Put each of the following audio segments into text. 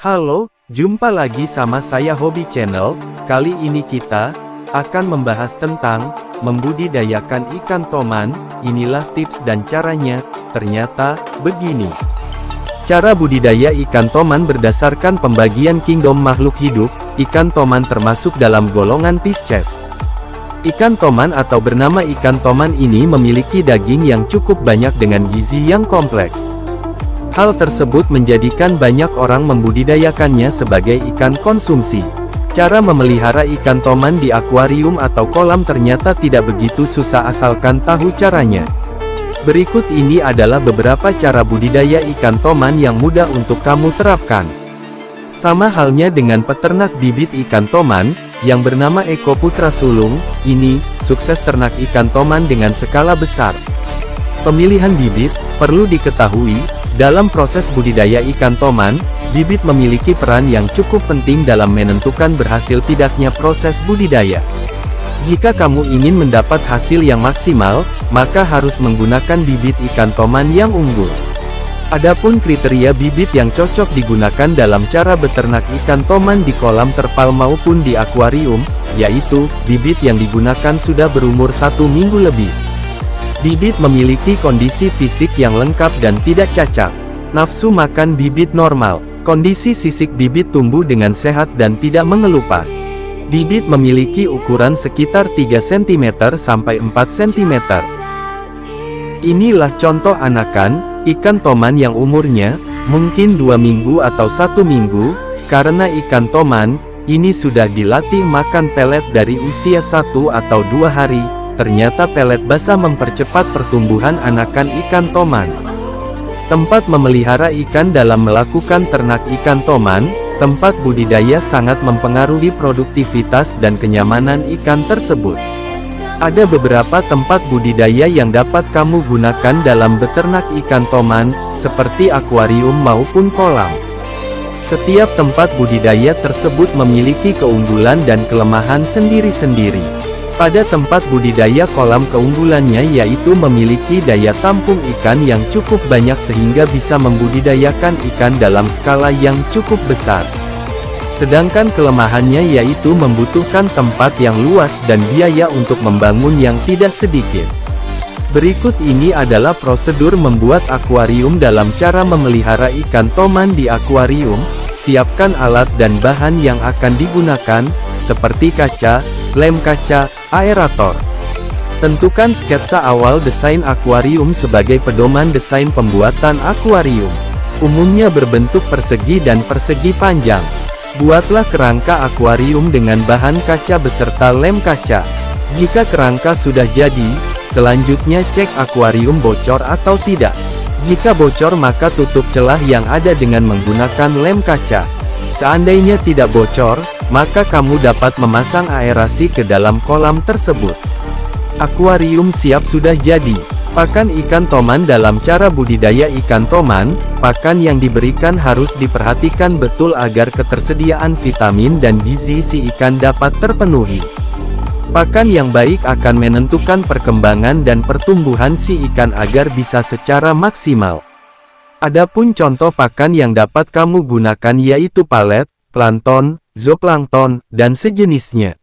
Halo, jumpa lagi sama saya Hobi Channel. Kali ini kita akan membahas tentang membudidayakan ikan toman. Inilah tips dan caranya. Ternyata begini. Cara budidaya ikan toman berdasarkan pembagian kingdom makhluk hidup. Ikan toman termasuk dalam golongan Pisces. Ikan toman atau bernama ikan toman ini memiliki daging yang cukup banyak dengan gizi yang kompleks. Hal tersebut menjadikan banyak orang membudidayakannya sebagai ikan konsumsi. Cara memelihara ikan toman di akuarium atau kolam ternyata tidak begitu susah asalkan tahu caranya. Berikut ini adalah beberapa cara budidaya ikan toman yang mudah untuk kamu terapkan. Sama halnya dengan peternak bibit ikan toman, yang bernama Eko Putra Sulung, ini sukses ternak ikan toman dengan skala besar. Pemilihan bibit perlu diketahui. Dalam proses budidaya ikan toman, bibit memiliki peran yang cukup penting dalam menentukan berhasil tidaknya proses budidaya. Jika kamu ingin mendapat hasil yang maksimal, maka harus menggunakan bibit ikan toman yang unggul. Adapun kriteria bibit yang cocok digunakan dalam cara beternak ikan toman di kolam terpal maupun di akuarium, yaitu, bibit yang digunakan sudah berumur 1 minggu lebih. Bibit memiliki kondisi fisik yang lengkap dan tidak cacat. Nafsu makan bibit normal. Kondisi sisik bibit tumbuh dengan sehat dan tidak mengelupas. Bibit memiliki ukuran sekitar 3 cm sampai 4 cm. Inilah contoh anakan ikan toman yang umurnya mungkin 2 minggu atau 1 minggu, karena ikan toman ini sudah dilatih makan pelet dari usia 1 atau 2 hari. Ternyata pelet basah mempercepat pertumbuhan anakan ikan toman. Tempat memelihara ikan. Dalam melakukan ternak ikan toman, tempat budidaya sangat mempengaruhi produktivitas dan kenyamanan ikan tersebut. Ada beberapa tempat budidaya yang dapat kamu gunakan dalam beternak ikan toman, seperti akuarium maupun kolam. Setiap tempat budidaya tersebut memiliki keunggulan dan kelemahan sendiri-sendiri. Pada tempat budidaya kolam, keunggulannya yaitu memiliki daya tampung ikan yang cukup banyak sehingga bisa membudidayakan ikan dalam skala yang cukup besar. Sedangkan kelemahannya yaitu membutuhkan tempat yang luas dan biaya untuk membangun yang tidak sedikit. Berikut ini adalah prosedur membuat akuarium. Dalam cara memelihara ikan toman di akuarium, siapkan alat dan bahan yang akan digunakan, seperti kaca, lem kaca, aerator. Tentukan sketsa awal desain akuarium sebagai pedoman desain pembuatan akuarium. Umumnya berbentuk persegi dan persegi panjang. Buatlah kerangka akuarium dengan bahan kaca beserta lem kaca. Jika kerangka sudah jadi, selanjutnya cek akuarium bocor atau tidak. Jika bocor maka tutup celah yang ada dengan menggunakan lem kaca. Seandainya tidak bocor, maka kamu dapat memasang aerasi ke dalam kolam tersebut. Akuarium siap sudah jadi. Pakan ikan toman. Dalam cara budidaya ikan toman, pakan yang diberikan harus diperhatikan betul agar ketersediaan vitamin dan gizi si ikan dapat terpenuhi. Pakan yang baik akan menentukan perkembangan dan pertumbuhan si ikan agar bisa secara maksimal. Adapun contoh pakan yang dapat kamu gunakan yaitu palet, plankton, zooplankton, dan sejenisnya.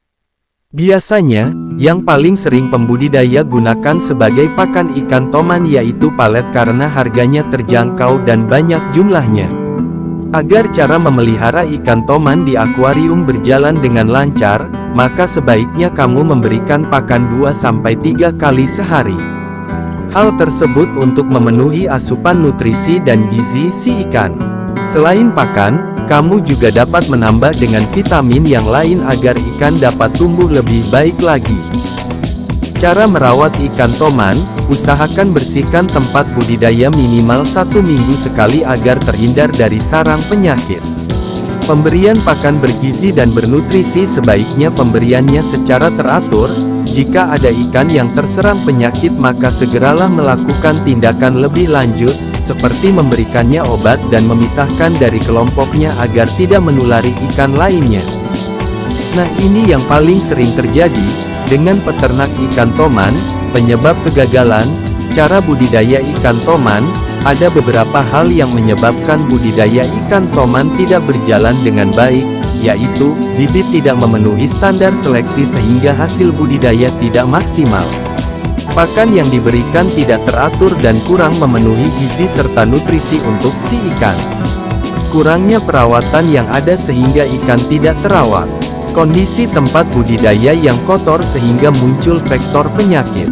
Biasanya, yang paling sering pembudidaya gunakan sebagai pakan ikan toman yaitu palet karena harganya terjangkau dan banyak jumlahnya. Agar cara memelihara ikan toman di akuarium berjalan dengan lancar, maka sebaiknya kamu memberikan pakan 2-3 kali sehari. Hal tersebut untuk memenuhi asupan nutrisi dan gizi si ikan. Selain pakan, kamu juga dapat menambah dengan vitamin yang lain agar ikan dapat tumbuh lebih baik lagi. Cara merawat ikan toman, usahakan bersihkan tempat budidaya minimal 1 minggu sekali agar terhindar dari sarang penyakit. Pemberian pakan bergizi dan bernutrisi sebaiknya pemberiannya secara teratur. Jika ada ikan yang terserang penyakit maka segeralah melakukan tindakan lebih lanjut, seperti memberikannya obat dan memisahkan dari kelompoknya agar tidak menulari ikan lainnya. Nah, ini yang paling sering terjadi dengan peternak ikan toman. Penyebab kegagalan. Cara budidaya ikan toman Ada beberapa hal yang menyebabkan budidaya ikan toman tidak berjalan dengan baik, yaitu, bibit tidak memenuhi standar seleksi sehingga hasil budidaya tidak maksimal. Pakan yang diberikan tidak teratur dan kurang memenuhi gizi serta nutrisi untuk si ikan. Kurangnya perawatan yang ada sehingga ikan tidak terawat. Kondisi tempat budidaya yang kotor sehingga muncul vektor penyakit.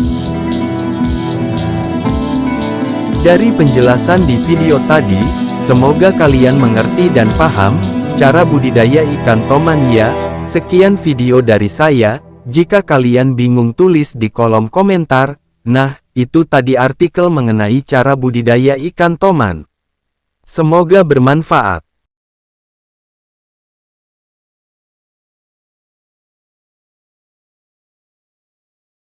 Dari penjelasan di video tadi, semoga kalian mengerti dan paham cara budidaya ikan toman ya. Sekian video dari saya. Jika kalian bingung tulis di kolom komentar. Nah, itu tadi artikel mengenai cara budidaya ikan toman. Semoga bermanfaat.